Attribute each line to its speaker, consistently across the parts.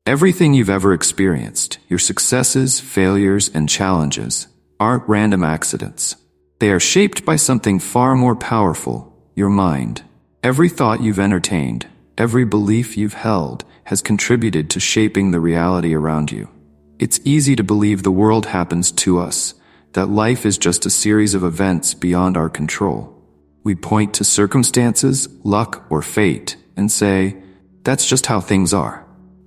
Speaker 1: Everything you've ever experienced, your successes, failures, and challenges, aren't random accidents. They are shaped by something far more powerful, your mind. Every thought you've entertained, every belief you've held, has contributed to shaping the reality around you. It's easy to believe the world happens to us, that life is just a series of events beyond our control. We point to circumstances, luck, or fate, and say, that's just how things are.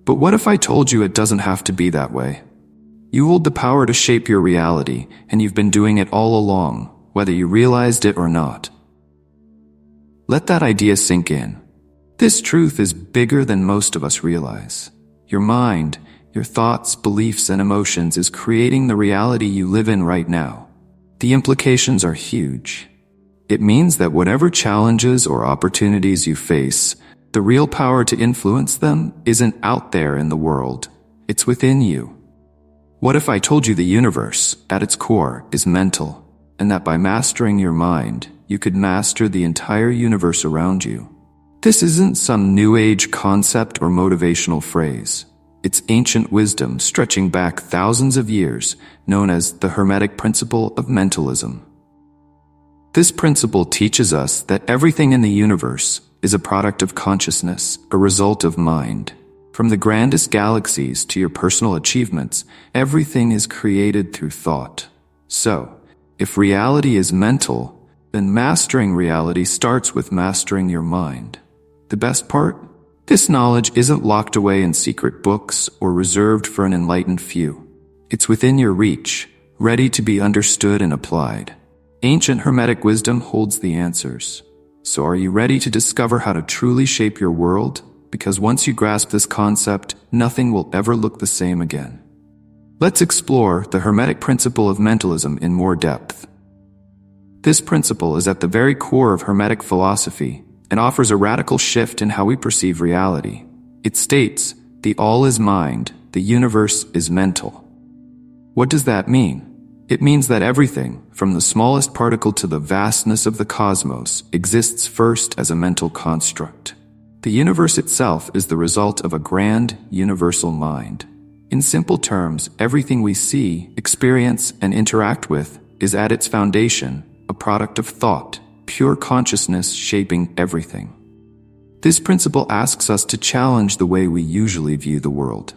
Speaker 1: But what if I told you it doesn't have to be that way? You hold the power to shape your reality, and you've been doing it all along, whether you realized it or not. Let that idea sink in. This truth is bigger than most of us realize. Your mind, your thoughts, beliefs, and emotions is creating the reality you live in right now. The implications are huge. It means that whatever challenges or opportunities you face, the real power to influence them isn't out there in the world. It's within you. What if I told you the universe, at its core, is mental, and that by mastering your mind, you could master the entire universe around you? This isn't some new age concept or motivational phrase. It's ancient wisdom stretching back thousands of years, known as the Hermetic Principle of Mentalism. This principle teaches us that everything in the universe is a product of consciousness, a result of mind. From the grandest galaxies to your personal achievements, everything is created through thought. So, if reality is mental, then mastering reality starts with mastering your mind. The best part? This knowledge isn't locked away in secret books or reserved for an enlightened few. It's within your reach, ready to be understood and applied. Ancient Hermetic wisdom holds the answers. So are you ready to discover how to truly shape your world? Because once you grasp this concept, nothing will ever look the same again. Let's explore the Hermetic Principle of Mentalism in more depth. This principle is at the very core of Hermetic philosophy and offers a radical shift in how we perceive reality. It states, the all is mind, the universe is mental. What does that mean? It means that everything, from the smallest particle to the vastness of the cosmos, exists first as a mental construct. The universe itself is the result of a grand, universal mind. In simple terms, everything we see, experience, and interact with is at its foundation a product of thought, pure consciousness shaping everything. This principle asks us to challenge the way we usually view the world.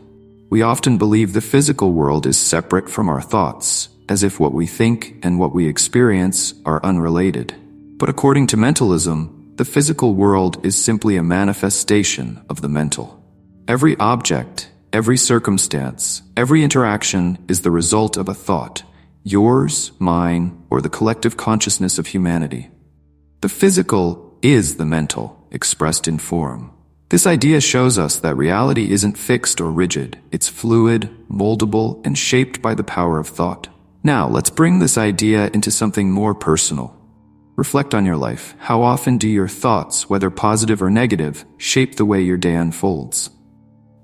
Speaker 1: We often believe the physical world is separate from our thoughts, as if what we think and what we experience are unrelated. But according to mentalism, the physical world is simply a manifestation of the mental. Every object, every circumstance, every interaction is the result of a thought, yours, mine, or the collective consciousness of humanity. The physical is the mental, expressed in form. This idea shows us that reality isn't fixed or rigid. It's fluid, moldable, and shaped by the power of thought. Now, let's bring this idea into something more personal. Reflect on your life. How often do your thoughts, whether positive or negative, shape the way your day unfolds?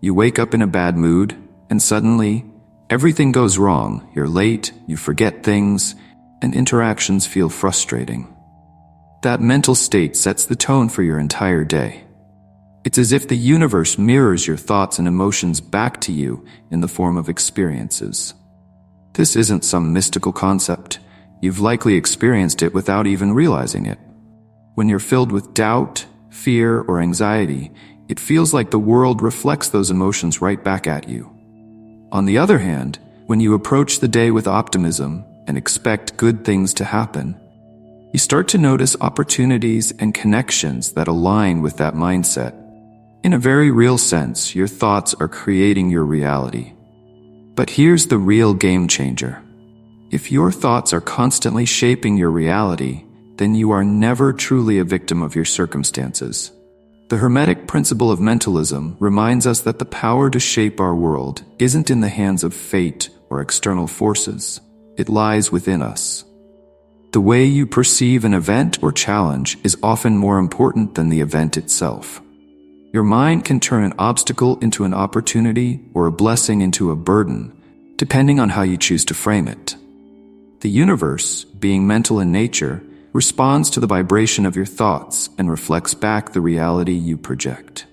Speaker 1: You wake up in a bad mood, and suddenly, everything goes wrong. You're late, you forget things, and interactions feel frustrating. That mental state sets the tone for your entire day. It's as if the universe mirrors your thoughts and emotions back to you in the form of experiences. This isn't some mystical concept. You've likely experienced it without even realizing it. When you're filled with doubt, fear, or anxiety, it feels like the world reflects those emotions right back at you. On the other hand, when you approach the day with optimism and expect good things to happen, you start to notice opportunities and connections that align with that mindset. In a very real sense, your thoughts are creating your reality. But here's the real game changer. If your thoughts are constantly shaping your reality, then you are never truly a victim of your circumstances. The Hermetic Principle of Mentalism reminds us that the power to shape our world isn't in the hands of fate or external forces. It lies within us. The way you perceive an event or challenge is often more important than the event itself. Your mind can turn an obstacle into an opportunity or a blessing into a burden, depending on how you choose to frame it. The universe, being mental in nature, responds to the vibration of your thoughts and reflects back the reality you project.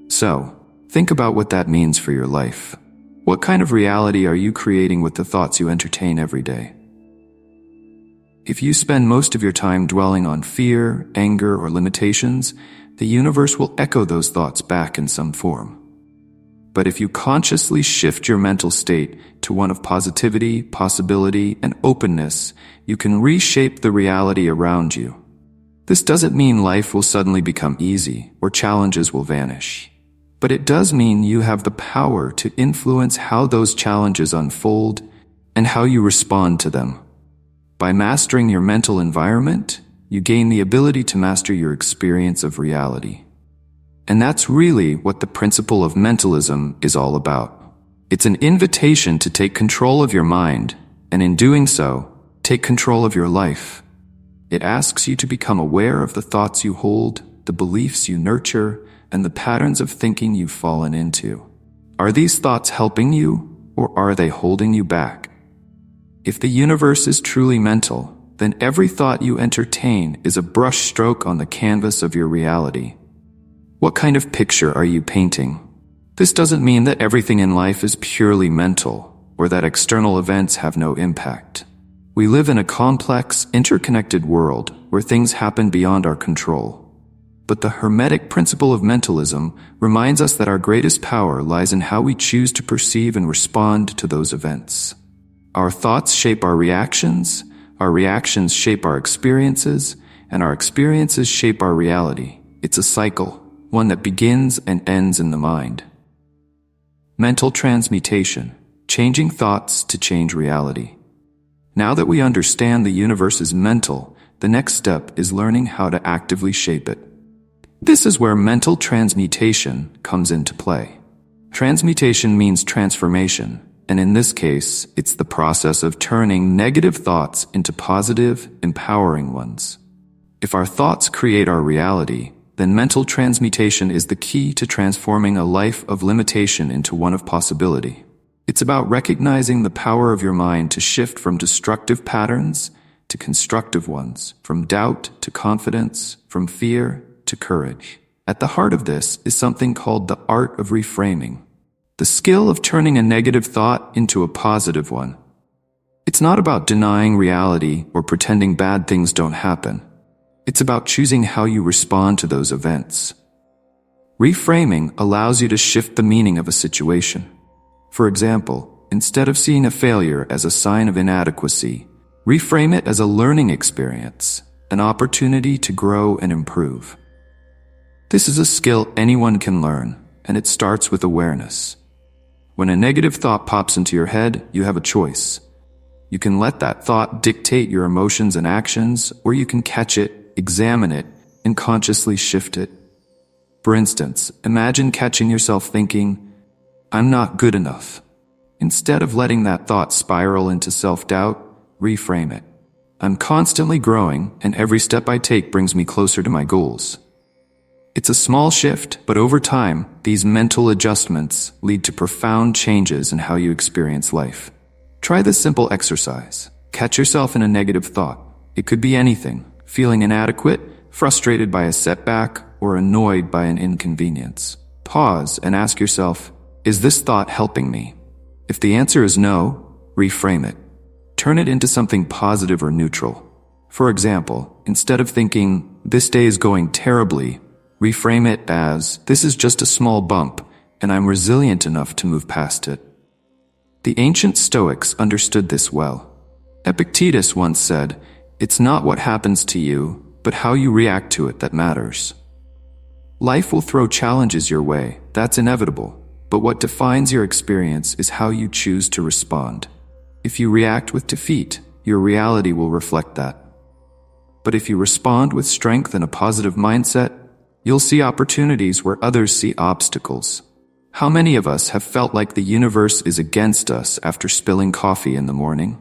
Speaker 1: So, Think about what that means for your life. What kind of reality are you creating with the thoughts you entertain every day? If you spend most of your time dwelling on fear, anger, or limitations, the universe will echo those thoughts back in some form. But if you consciously shift your mental state to one of positivity, possibility, and openness, you can reshape the reality around you. This doesn't mean life will suddenly become easy or challenges will vanish. But it does mean you have the power to influence how those challenges unfold and how you respond to them. By mastering your mental environment, you gain the ability to master your experience of reality. And that's really what the principle of mentalism is all about. It's an invitation to take control of your mind, and in doing so, take control of your life. It asks you to become aware of the thoughts you hold, the beliefs you nurture, and the patterns of thinking you've fallen into. Are these thoughts helping you, or are they holding you back? If the universe is truly mental, then every thought you entertain is a brush stroke on the canvas of your reality. What kind of picture are you painting? This doesn't mean that everything in life is purely mental, or that external events have no impact. We live in a complex, interconnected world where things happen beyond our control. But the Hermetic Principle of Mentalism reminds us that our greatest power lies in how we choose to perceive and respond to those events. Our thoughts shape our reactions shape our experiences, and our experiences shape our reality. It's a cycle, one that begins and ends in the mind. Mental transmutation, changing thoughts to change reality. Now that we understand the universe is mental, the next step is learning how to actively shape it. This is where mental transmutation comes into play. Transmutation means transformation, and in this case, it's the process of turning negative thoughts into positive, empowering ones. If our thoughts create our reality, then mental transmutation is the key to transforming a life of limitation into one of possibility. It's about recognizing the power of your mind to shift from destructive patterns to constructive ones, from doubt to confidence, from fear to courage. At the heart of this is something called the art of reframing, the skill of turning a negative thought into a positive one. It's not about denying reality or pretending bad things don't happen. It's about choosing how you respond to those events. Reframing allows you to shift the meaning of a situation. For example, instead of seeing a failure as a sign of inadequacy, reframe it as a learning experience, an opportunity to grow and improve. This is a skill anyone can learn, and it starts with awareness. When a negative thought pops into your head, you have a choice. You can let that thought dictate your emotions and actions, or you can catch it, examine it, and consciously shift it. For instance, imagine catching yourself thinking, "I'm not good enough." Instead of letting that thought spiral into self-doubt, reframe it. "I'm constantly growing, and every step I take brings me closer to my goals." It's a small shift, but over time, these mental adjustments lead to profound changes in how you experience life. Try this simple exercise. Catch yourself in a negative thought. It could be anything: feeling inadequate, frustrated by a setback, or annoyed by an inconvenience. Pause and ask yourself, is this thought helping me? If the answer is no, reframe it. Turn it into something positive or neutral. For example, instead of thinking, "This day is going terribly," reframe it as, "This is just a small bump, and I'm resilient enough to move past it." The ancient Stoics understood this well. Epictetus once said, "It's not what happens to you, but how you react to it that matters." Life will throw challenges your way, that's inevitable, but what defines your experience is how you choose to respond. If you react with defeat, your reality will reflect that. But if you respond with strength and a positive mindset, you'll see opportunities where others see obstacles. How many of us have felt like the universe is against us after spilling coffee in the morning?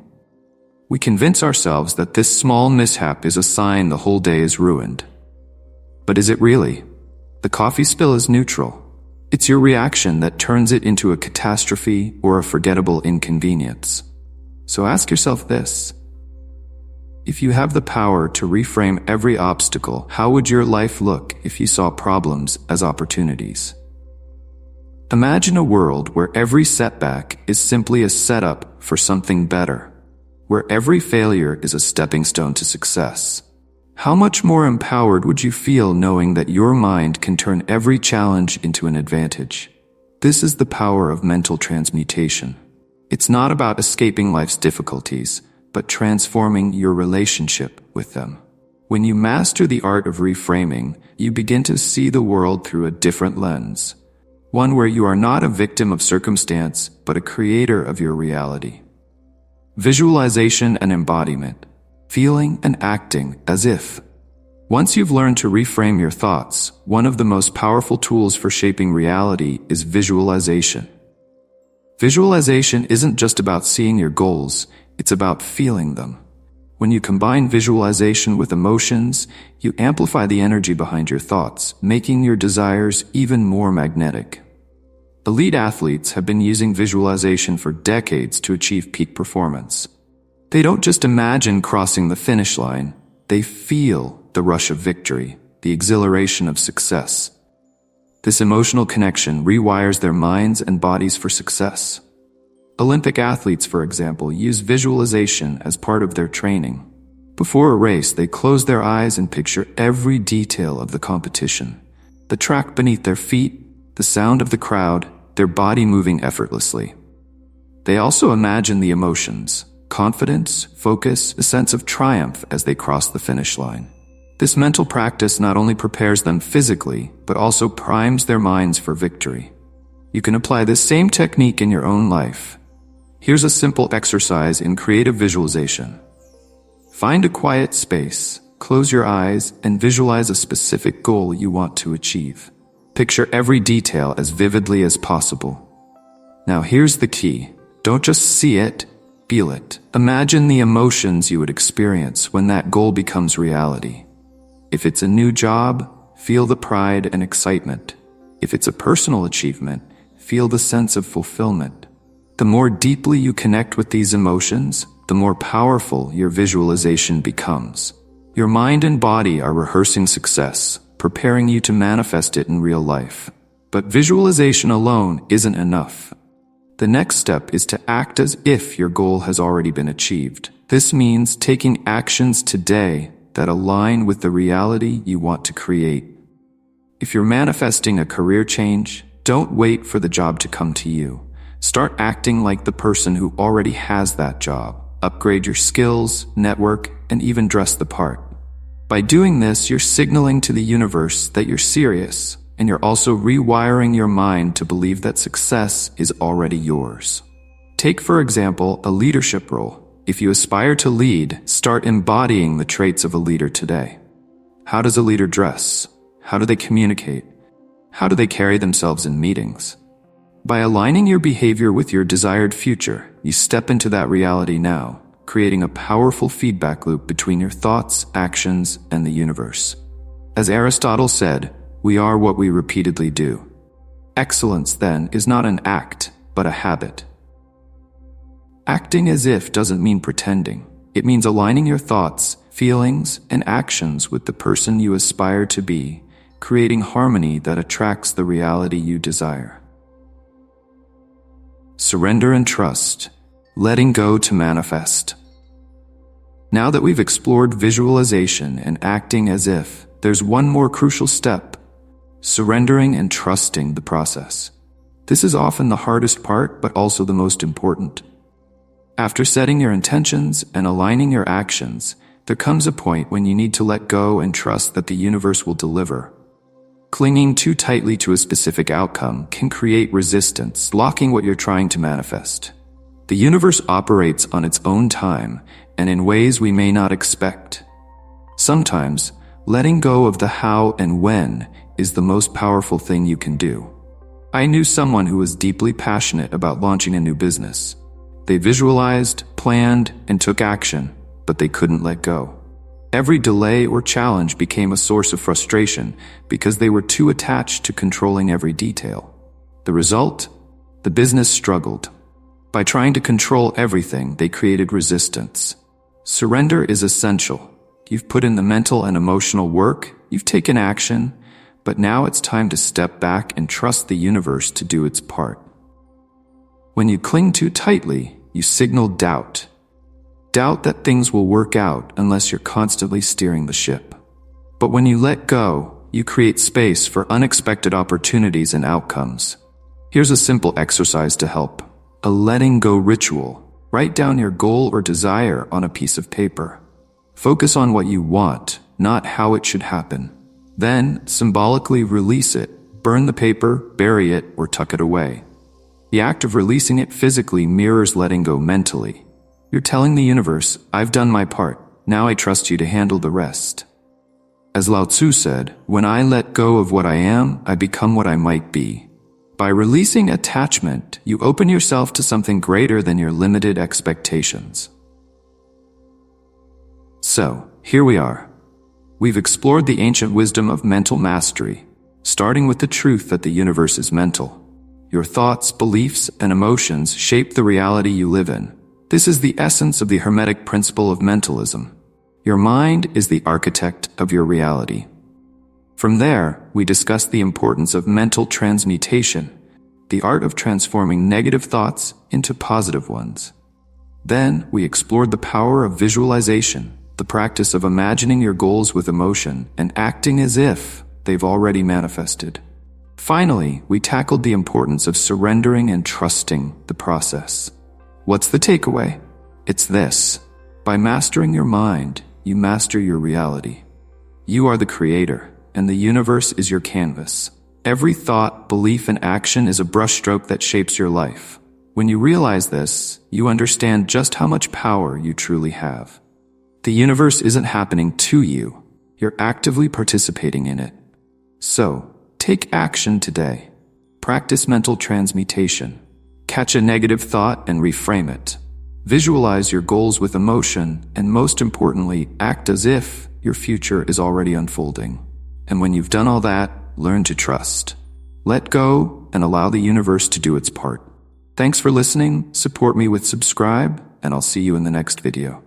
Speaker 1: We convince ourselves that this small mishap is a sign the whole day is ruined. But is it really? The coffee spill is neutral. It's your reaction that turns it into a catastrophe or a forgettable inconvenience. So ask yourself this: if you have the power to reframe every obstacle, how would your life look if you saw problems as opportunities? Imagine a world where every setback is simply a setup for something better, where every failure is a stepping stone to success. How much more empowered would you feel knowing that your mind can turn every challenge into an advantage? This is the power of mental transmutation. It's not about escaping life's difficulties, but transforming your relationship with them. When you master the art of reframing, you begin to see the world through a different lens. One where you are not a victim of circumstance, but a creator of your reality. Visualization and embodiment. Feeling and acting as if. Once you've learned to reframe your thoughts, one of the most powerful tools for shaping reality is visualization. Visualization isn't just about seeing your goals, it's about feeling them. When you combine visualization with emotions, you amplify the energy behind your thoughts, making your desires even more magnetic. Elite athletes have been using visualization for decades to achieve peak performance. They don't just imagine crossing the finish line, they feel the rush of victory, the exhilaration of success. This emotional connection rewires their minds and bodies for success. Olympic athletes, for example, use visualization as part of their training. Before a race, they close their eyes and picture every detail of the competition. The track beneath their feet, the sound of the crowd, their body moving effortlessly. They also imagine the emotions. Confidence, focus, a sense of triumph as they cross the finish line. This mental practice not only prepares them physically, but also primes their minds for victory. You can apply this same technique in your own life. Here's a simple exercise in creative visualization. Find a quiet space, close your eyes, and visualize a specific goal you want to achieve. Picture every detail as vividly as possible. Now here's the key. Don't just see it, feel it. Imagine the emotions you would experience when that goal becomes reality. If it's a new job, feel the pride and excitement. If it's a personal achievement, feel the sense of fulfillment. The more deeply you connect with these emotions, the more powerful your visualization becomes. Your mind and body are rehearsing success, preparing you to manifest it in real life. But visualization alone isn't enough. The next step is to act as if your goal has already been achieved. This means taking actions today that align with the reality you want to create. If you're manifesting a career change, don't wait for the job to come to you. Start acting like the person who already has that job. Upgrade your skills, network, and even dress the part. By doing this, you're signaling to the universe that you're serious, and you're also rewiring your mind to believe that success is already yours. Take, for example, a leadership role. If you aspire to lead, start embodying the traits of a leader today. How does a leader dress? How do they communicate? How do they carry themselves in meetings? By aligning your behavior with your desired future, you step into that reality now, creating a powerful feedback loop between your thoughts, actions, and the universe. As Aristotle said, we are what we repeatedly do. Excellence, then, is not an act, but a habit. Acting as if doesn't mean pretending. It means aligning your thoughts, feelings, and actions with the person you aspire to be, creating harmony that attracts the reality you desire. Surrender and trust, letting go to manifest. Now that we've explored visualization and acting as if, there's one more crucial step: surrendering and trusting the process. This is often the hardest part, but also the most important. After setting your intentions and aligning your actions, there comes a point when you need to let go and trust that the universe will deliver. Clinging too tightly to a specific outcome can create resistance, blocking what you're trying to manifest. The universe operates on its own time and in ways we may not expect. Sometimes, letting go of the how and when is the most powerful thing you can do. I knew someone who was deeply passionate about launching a new business. They visualized, planned, and took action, but they couldn't let go. Every delay or challenge became a source of frustration because they were too attached to controlling every detail. The result? The business struggled. By trying to control everything, they created resistance. Surrender is essential. You've put in the mental and emotional work, you've taken action, but now it's time to step back and trust the universe to do its part. When you cling too tightly, you signal doubt. Doubt that things will work out unless you're constantly steering the ship. But when you let go, you create space for unexpected opportunities and outcomes. Here's a simple exercise to help. A letting go ritual. Write down your goal or desire on a piece of paper. Focus on what you want, not how it should happen. Then, symbolically release it. Burn the paper, bury it, or tuck it away. The act of releasing it physically mirrors letting go mentally. You're telling the universe, I've done my part, now I trust you to handle the rest. As Lao Tzu said, when I let go of what I am, I become what I might be. By releasing attachment, you open yourself to something greater than your limited expectations. So, here we are. We've explored the ancient wisdom of mental mastery, starting with the truth that the universe is mental. Your thoughts, beliefs, and emotions shape the reality you live in. This is the essence of the Hermetic Principle of Mentalism. Your mind is the architect of your reality. From there, we discuss the importance of mental transmutation, the art of transforming negative thoughts into positive ones. Then, we explored the power of visualization, the practice of imagining your goals with emotion and acting as if they've already manifested. Finally, we tackled the importance of surrendering and trusting the process. What's the takeaway? It's this. By mastering your mind, you master your reality. You are the creator, and the universe is your canvas. Every thought, belief, and action is a brushstroke that shapes your life. When you realize this, you understand just how much power you truly have. The universe isn't happening to you. You're actively participating in it. So, take action today. Practice mental transmutation. Catch a negative thought and reframe it. Visualize your goals with emotion, and most importantly, act as if your future is already unfolding. And when you've done all that, learn to trust. Let go and allow the universe to do its part. Thanks for listening, support me with subscribe, and I'll see you in the next video.